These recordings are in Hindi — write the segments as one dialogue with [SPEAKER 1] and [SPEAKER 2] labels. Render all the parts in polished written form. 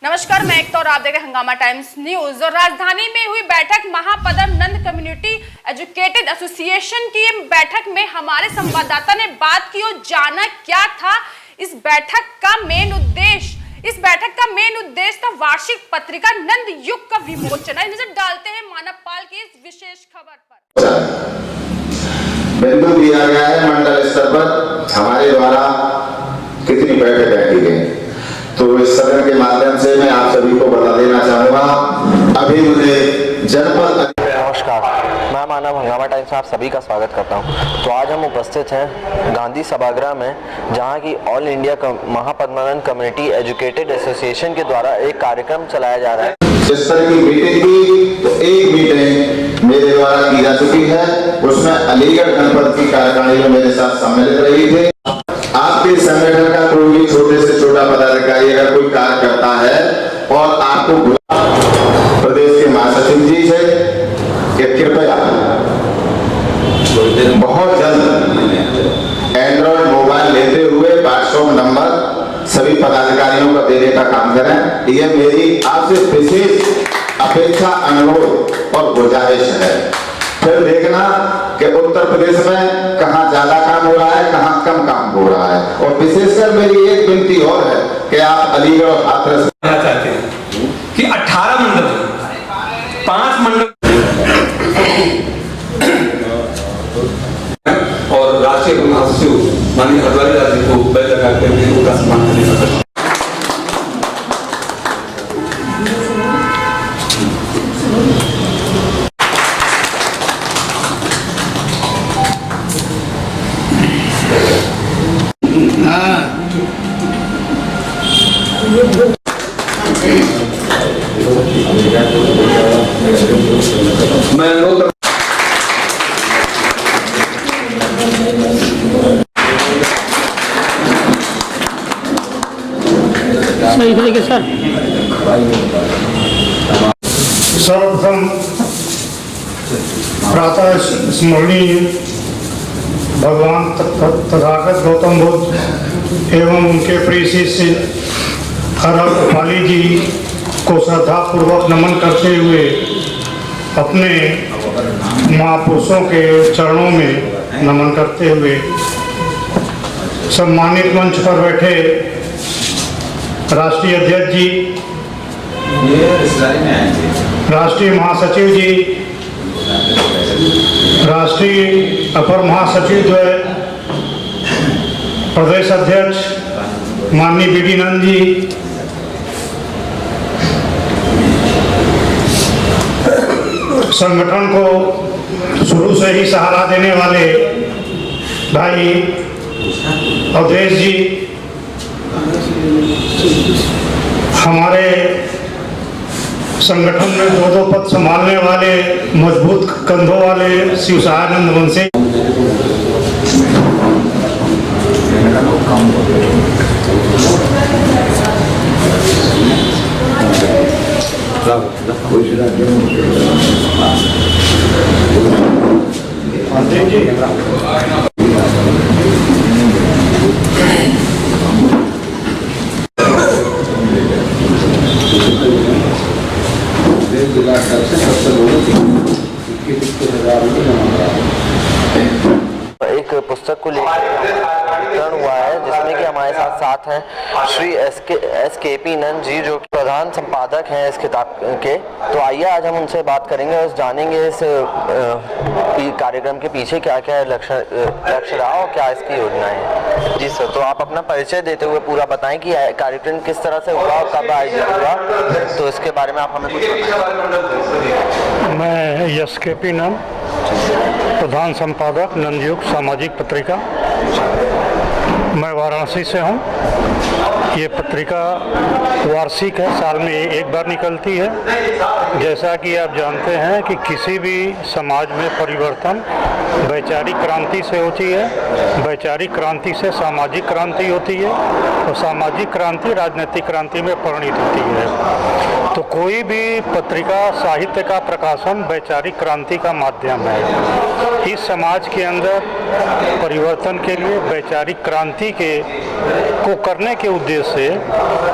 [SPEAKER 1] नमस्कार, मैं एक तो और आप देख रहे हैं हंगामा टाइम्स न्यूज। और राजधानी में हुई बैठक महापदम नंद कम्युनिटी एजुकेटेड एसोसिएशन की बैठक में हमारे संवाददाता ने बात की और जाना क्या था इस बैठक का मेन उद्देश्य। इस बैठक का मेन उद्देश्य था वार्षिक पत्रिका नंद युग का विमोचन। नजर डालते हैं मानव पाल की इस विशेष खबर पर।
[SPEAKER 2] बिंदु दिया गया है मंडल स्तर पर हमारे द्वारा कितनी बैठकें की गई, तो इस सदन के माध्यम से मैं आप सभी को बता देना चाहूंगा। अभी मुझे जनपद।
[SPEAKER 3] नमस्कार, मैं मानव हंगामा टाइम्स में आप सभी का स्वागत करता हूं। तो आज हम उपस्थित हैं गांधी सभागृह में, जहां की all India Mahapadmananda community educated association के द्वारा एक कार्यक्रम चलाया जा रहा है।
[SPEAKER 2] जिस तरह की मीटिंग की, तो एक मीटिंग मेरे द्वारा की जा चुकी है, उसमें अलीगढ़ जनपद की कार्यकारिणी मेरे साथ सम्मिलित रही थे। आपके संगठन का कोई भी छोटे से छोटा पदाधिकारी अगर कोई कार्य करता है और आपको प्रदेश के महासचिव जी से कि कृपया बहुत जल्द एंड्रॉइड मोबाइल लेते हुए व्हाट्सएप नंबर सभी पदाधिकारियों को देने का काम करें, यह मेरी आपसे विशेष अपेक्षा, अनुरोध और गुजारिश है। फिर देखना कि उत्तर प्रदेश में कहाँ ज्यादा काम हो रहा है, कहाँ कम काम हो रहा है। और विशेषकर मेरी एक विनती और है कि आप अलीगढ़ और हाथरस
[SPEAKER 4] चाहते हैं कि 18 मंडल, 5 मंडल और राष्ट्रीय महासचिव माननीय हरद्वारी जी को बैल लगाते हुए उनका सम्मान करने का। मैं अनुरोध
[SPEAKER 5] सर्वप्रथम प्रातः स्मरणीय भगवान तथागत गौतम बुद्ध एवं उनके प्रिय शिष्य हरहर पाली जी को श्रद्धापूर्वक नमन करते हुए अपने महापुरुषों के चरणों में नमन करते हुए सम्मानित मंच पर बैठे राष्ट्रीय अध्यक्ष जी, राष्ट्रीय महासचिव जी, राष्ट्रीय अपर महासचिव द्वय, प्रदेश अध्यक्ष माननीय बीडी नंद जी, संगठन को शुरू से ही सहारा देने वाले भाई अवधेश जी, हमारे संगठन में 2 पद संभालने वाले मजबूत कंधों वाले शिव सहायानंद वंशी,
[SPEAKER 3] एक पुस्तक को लेकर वितरण हुआ है, जिसमें कि हमारे साथ हैं श्री एस.के.पी. नंद जी, जो प्रधान संपादक हैं इस किताब के। तो आइए आज हम उनसे बात करेंगे और जानेंगे इस कार्यक्रम के पीछे क्या क्या लक्ष्य रहा और क्या इसकी योजनाएं हैं। जी सर, तो आप अपना परिचय देते हुए पूरा बताएं कि कार्यक्रम किस तरह से हुआ और कब आयोजित हुआ, तो इसके बारे में आप हमें कुछ बताएं।
[SPEAKER 5] मैं एस.के.पी. नंद, प्रधान संपादक नंदयुग सामाजिक पत्रिका, मैं वाराणसी से हूँ। ये पत्रिका वार्षिक है, साल में एक बार निकलती है। जैसा कि आप जानते हैं कि किसी भी समाज में परिवर्तन वैचारिक क्रांति से होती है, वैचारिक क्रांति से सामाजिक क्रांति होती है और सामाजिक क्रांति राजनीतिक क्रांति में परिणित होती है। तो कोई भी पत्रिका साहित्य का प्रकाशन वैचारिक क्रांति का माध्यम है। इस समाज के अंदर परिवर्तन के लिए वैचारिक क्रांति को करने के उद्देश्य से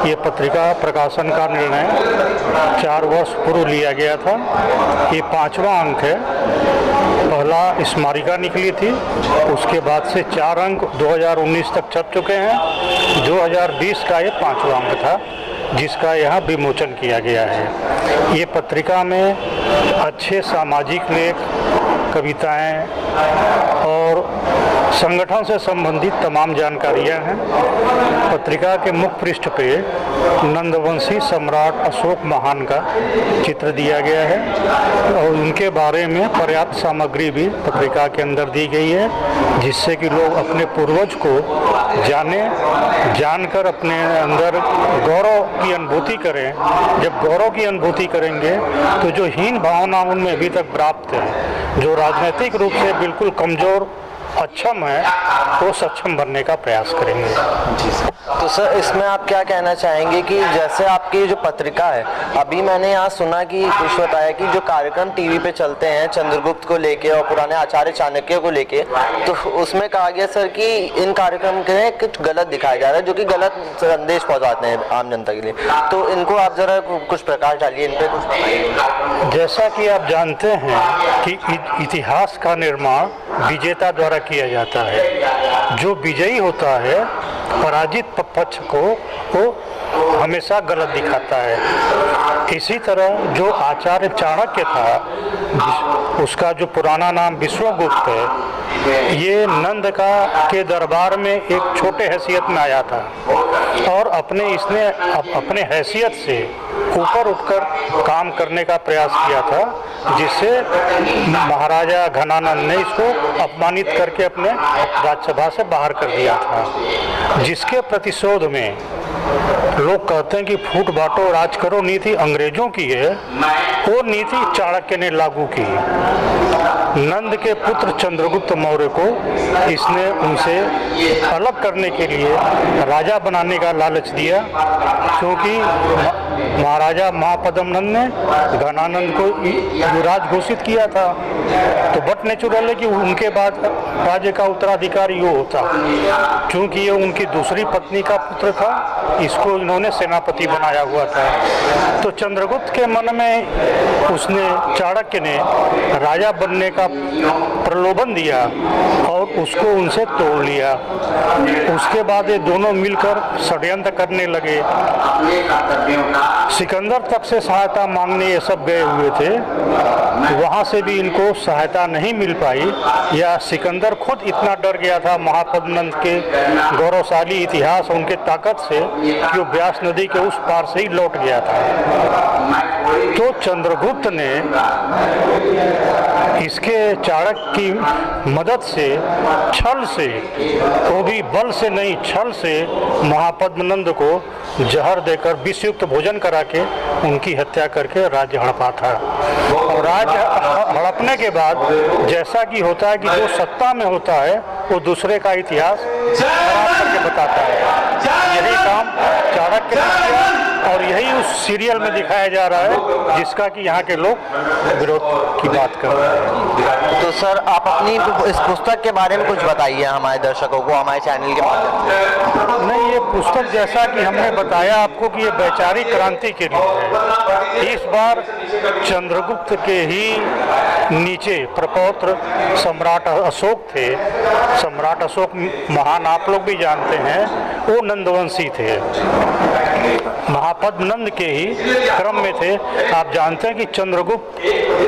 [SPEAKER 5] ये पत्रिका प्रकाशन का निर्णय 4 वर्ष पूर्व लिया गया था। ये 5वां अंक है। पहला स्मारिका निकली थी, उसके बाद से 4 अंक 2019 तक छप चुके हैं। 2020 का ये 5वां अंक था जिसका यहाँ विमोचन किया गया है। ये पत्रिका में अच्छे सामाजिक लेख, कविताएं और संगठन से संबंधित तमाम जानकारियां हैं। पत्रिका के मुख्य पृष्ठ पे नंदवंशी सम्राट अशोक महान का चित्र दिया गया है और उनके बारे में पर्याप्त सामग्री भी पत्रिका के अंदर दी गई है, जिससे कि लोग अपने पूर्वज को जानकर अपने अंदर गौरव की अनुभूति करें। जब गौरव की अनुभूति करेंगे तो जो हीन भावना उनमें अभी तक प्राप्त है, जो राजनीतिक रूप से बिल्कुल कमज़ोर अक्षम है, वो सक्षम बनने का प्रयास करेंगे।
[SPEAKER 3] तो सर, इसमें आप क्या कहना चाहेंगे कि जैसे आपकी जो पत्रिका है, अभी मैंने यहाँ सुना कि कुछ बताया कि जो कार्यक्रम टीवी पे चलते हैं चंद्रगुप्त को लेके और पुराने आचार्य चाणक्य को लेके, तो उसमें कहा गया सर कि इन कार्यक्रम के कुछ गलत दिखाया जा रहा है, जो कि गलत संदेश पहुँचाते हैं आम जनता के लिए। तो इनको आप जरा कुछ प्रकाश डालिए, इन पर कुछ बताइए।
[SPEAKER 5] जैसा कि आप जानते हैं कि इतिहास का निर्माण विजेता द्वारा किया जाता है। जो विजयी होता है पराजित पक्ष को वो हमेशा गलत दिखाता है। इसी तरह जो आचार्य चाणक्य था, उसका जो पुराना नाम विश्वगुप्त है, ये नंद के दरबार में एक छोटे हैसियत में आया था और इसने अपने हैसियत से ऊपर उठकर काम करने का प्रयास किया था, जिससे महाराजा घनानंद ने इसको अपमानित करके अपने राज्यसभा से बाहर कर दिया था। जिसके प्रतिशोध में लोग कहते हैं कि फूट बांटो राज करो नीति अंग्रेजों की है, वो नीति चाणक्य ने लागू की। नंद के पुत्र चंद्रगुप्त मौर्य को इसने उनसे अलग करने के लिए राजा बनाने का लालच दिया, क्योंकि महाराजा महापद्म नंद ने घनानंद को युवराज घोषित किया था। तो बट नेचुरल है कि उनके बाद राज्य का उत्तराधिकारी वो होता, क्योंकि ये उनकी दूसरी पत्नी का पुत्र था, इसको इन्होंने सेनापति बनाया हुआ था। तो चंद्रगुप्त के मन में उसने चाणक्य ने राजा बनने का प्रलोभन दिया और उसको उनसे तोड़ लिया। उसके बाद ये दोनों मिलकर षड्यंत्र करने लगे। सिकंदर तक से सहायता मांगने ये सब गए हुए थे, वहाँ से भी इनको सहायता नहीं मिल पाई, या सिकंदर खुद इतना डर गया था महापद्मनंद के गौरवशाली इतिहास और उनके ताकत से कि वो ब्यास नदी के उस पार से ही लौट गया था। तो चंद्रगुप्त ने इसके चाणक्य की मदद से, छल से, वो भी बल से नहीं छल से, महापद्मनंद को जहर देकर विषयुक्त भोजन करा के उनकी हत्या करके राज्य हड़पा था। और राज्य हड़पने के बाद जैसा कि होता है कि जो सत्ता में होता है वो दूसरे का इतिहास खराब करके बताता है, यही काम चाणक्य ने किया और यही उस सीरियल में दिखाया जा रहा है जिसका कि यहाँ के लोग विरोध की बात कर रहे हैं।
[SPEAKER 3] तो सर, आप अपनी इस पुस्तक के बारे में कुछ बताइए हमारे दर्शकों को, हमारे चैनल के माध्यम से।
[SPEAKER 5] नहीं, ये पुस्तक जैसा कि हमने बताया आपको कि ये वैचारिक क्रांति के लिए है। इस बार चंद्रगुप्त के ही नीचे प्रपौत्र सम्राट अशोक थे। सम्राट अशोक महान आप लोग भी जानते हैं, वो नंदवंशी थे, महापद्मनंद के ही क्रम में थे। आप जानते हैं कि चंद्रगुप्त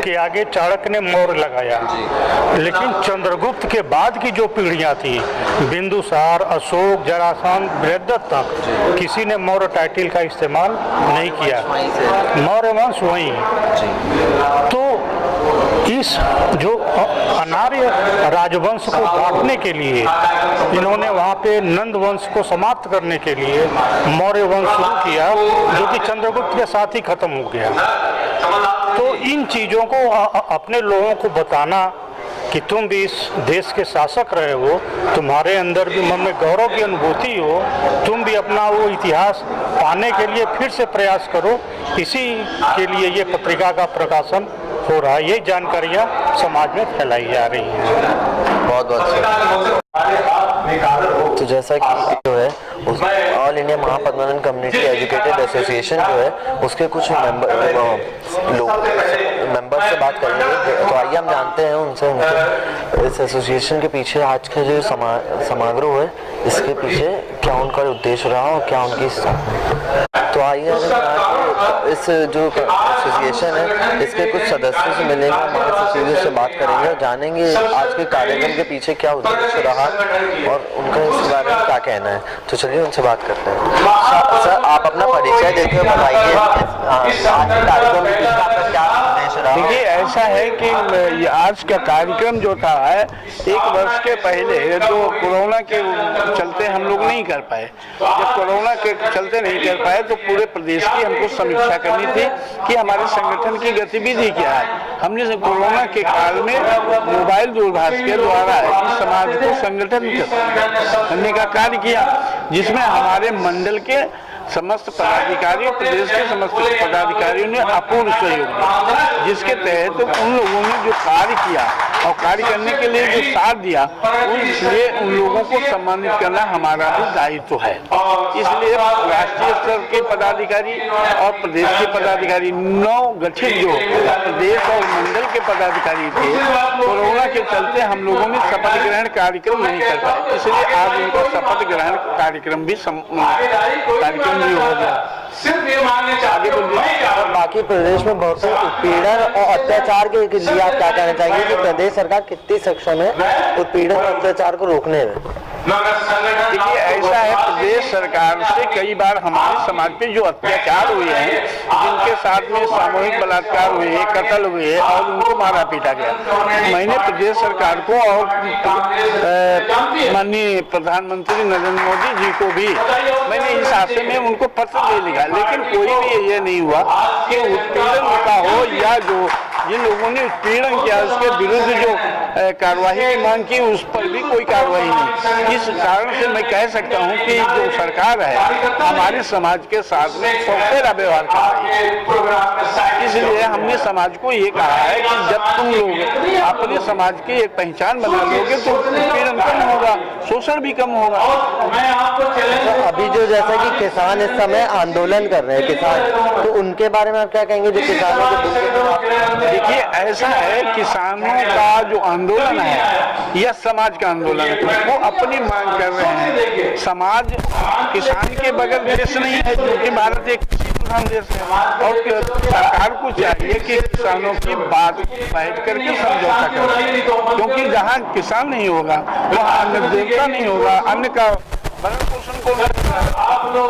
[SPEAKER 5] के आगे चाणक्य ने मौर्य लगाया, लेकिन चंद्रगुप्त के बाद की जो पीढ़ियां थी, बिंदुसार, अशोक, जरासंध, बृहद्रथ तक किसी ने मौर्य टाइटल का इस्तेमाल नहीं किया। मौर्य वंश वही। तो इस जो अनार्य राजवंश को बांटने के लिए इन्होंने वहाँ पे नंद वंश को समाप्त करने के लिए मौर्य वंश शुरू किया, जो कि चंद्रगुप्त के साथ ही खत्म हो गया। तो इन चीज़ों को अपने लोगों को बताना कि तुम भी इस देश के शासक रहे हो, तुम्हारे अंदर भी मन में गौरव की अनुभूति हो, तुम भी अपना वो इतिहास पाने के लिए फिर से प्रयास करो। इसी के लिए ये पत्रिका का प्रकाशन हो रहा है। ये जानकारियाँ समाज में फैलाई जा रही हैं।
[SPEAKER 3] बहुत बहुत तो जैसा कि जो है All India Mahapadmanand community educated association जो है उसके कुछ मेंबर से बात करेंगे। तो आइए हम जानते हैं उनसे इस एसोसिएशन के पीछे आज का जो समारोह है इसके पीछे क्या उनका उद्देश्य रहा और क्या उनकी। तो आइए इस जो एसोसिएशन है इसके कुछ सदस्यों से मिलेंगे, महासचिवों से बात करेंगे और जानेंगे आज के कार्यक्रम के पीछे क्या उद्देश्य रहा और उनका इस बारे में क्या कहना है। तो चलिए उनसे बात करते हैं। सर, आप अपना परिचय देते हुए बताइए आज के कार्यक्रम के पीछे आपका क्या उद्देश्य रहा।
[SPEAKER 6] देखिए, ऐसा है कि आज का कार्यक्रम जो था एक वर्ष के पहले जो कोरोना के चलते हम लोग नहीं कर पाए। जब कोरोना के चलते नहीं कर पाए तो पूरे प्रदेश की हमको समीक्षा करनी थी कि हमारे संगठन की गतिविधि क्या है। हमने कोरोना के काल में मोबाइल दूरभाष के द्वारा इस समाज को संगठन करने का कार्य किया, जिसमें हमारे मंडल के समस्त पदाधिकारी, प्रदेश के समस्त पदाधिकारियों ने अपूर्व सहयोग दिया, जिसके तहत उन लोगों ने जो कार्य किया और कार्य करने के लिए जो साथ दिया, इसलिए उन लोगों को सम्मानित करना हमारा भी दायित्व है। इसलिए राष्ट्रीय स्तर के पदाधिकारी और प्रदेश के पदाधिकारी 9 गठित जो प्रदेश और मंडल के पदाधिकारी थे, कोरोना के चलते हम लोगों ने शपथ ग्रहण कार्यक्रम नहीं कर पाए, इसलिए आज उनका शपथ ग्रहण कार्यक्रम भी हो गया। सिर्फ ये मानने चाहिए
[SPEAKER 3] और बाकी प्रदेश में बहुत से उत्पीड़न और अत्याचार के लिए आप क्या कहना चाहेंगे कि प्रदेश सरकार कितनी सक्षम है उत्पीड़न और अत्याचार को रोकने में।
[SPEAKER 6] देखिए, ऐसा है, प्रदेश सरकार से कई बार हमारे समाज पे जो अत्याचार हुए हैं, जिनके साथ में सामूहिक बलात्कार हुए, कत्ल हुए और उनको मारा पीटा गया, मैंने प्रदेश सरकार को और माननीय प्रधानमंत्री नरेंद्र मोदी जी को भी मैंने इस आशय में उनको पत्र दे लिखा, लेकिन कोई भी ये नहीं हुआ कि उत्पीड़न होता हो या जो जिन लोगों ने उत्पीड़न किया उसके विरुद्ध जो कार्रवाई की मांग की उस पर भी कोई कार्रवाई नहीं। इस कारण से मैं कह सकता हूं कि जो सरकार है हमारे समाज के साथ में सौतेला व्यवहार कर रही है। इसलिए हमने समाज को ये कहा है कि जब तुम लोग अपने समाज की एक पहचान बना लोगे तो उत्पीड़न कम होगा, शोषण भी कम होगा।
[SPEAKER 3] तो अभी जो जैसा कि किसान इस समय आंदोलन कर रहे हैं किसान, तो उनके बारे में आप क्या कहेंगे जो किसानों के।
[SPEAKER 6] देखिए, ऐसा है, किसानों का जो आंदोलन है या समाज का आंदोलन है वो अपनी मांग कर रहे हैं। समाज किसान के बगैर देश नहीं है, क्योंकि भारत एक प्रधान देश है और सरकार को चाहिए कि किसानों की बात बैठ करके समझौता करे, क्योंकि जहाँ किसान नहीं होगा वहाँ अन्न देवता नहीं होगा, अन्न का भरण पोषण को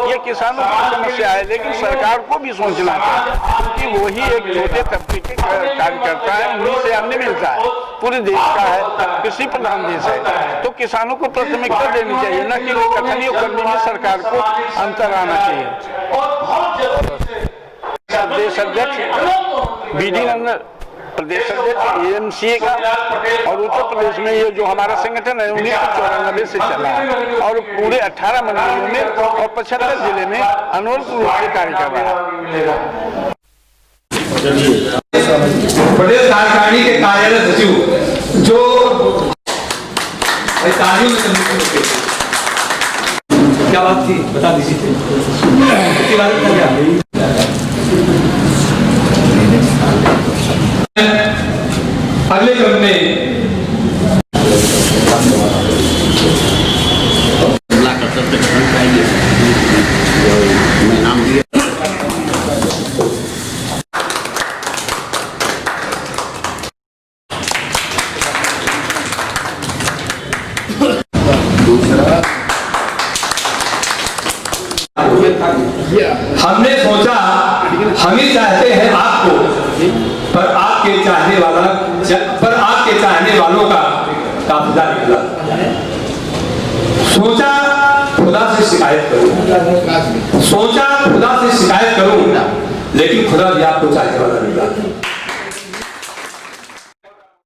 [SPEAKER 6] ये किसानों की समस्या है। लेकिन सरकार को भी सोचना चाहिए, क्योंकि वही एक छोटे तबके के कार्यकर्ता है, उन्हीं से अन्न मिलता है, पूरे देश का है, कृषि प्रधान देश है, तो किसानों को प्राथमिकता देनी चाहिए, न कि कथनी करने में सरकार को अंतर आना चाहिए। प्रदेश अध्यक्ष बीडी नंदन, प्रदेश अध्यक्ष एएमसीए का, और उत्तर प्रदेश में ये जो हमारा संगठन है 1994 से चला है और पूरे 18 मंडलों में और 75 जिले में अनवरत रूप से कार्य कर रहा है।
[SPEAKER 4] प्रदेश कार्यकारिणी के कार्यालय सचिव जो तालियों में क्या बात थी बता दीजिए। अगले क्रम में हमने सोचा हम ही चाहते हैं आपको, पर आपके चाहने वालों का काफिला निकला। सोचा खुदा से शिकायत करूं, लेकिन खुदा भी आपको चाहने वाला निकला।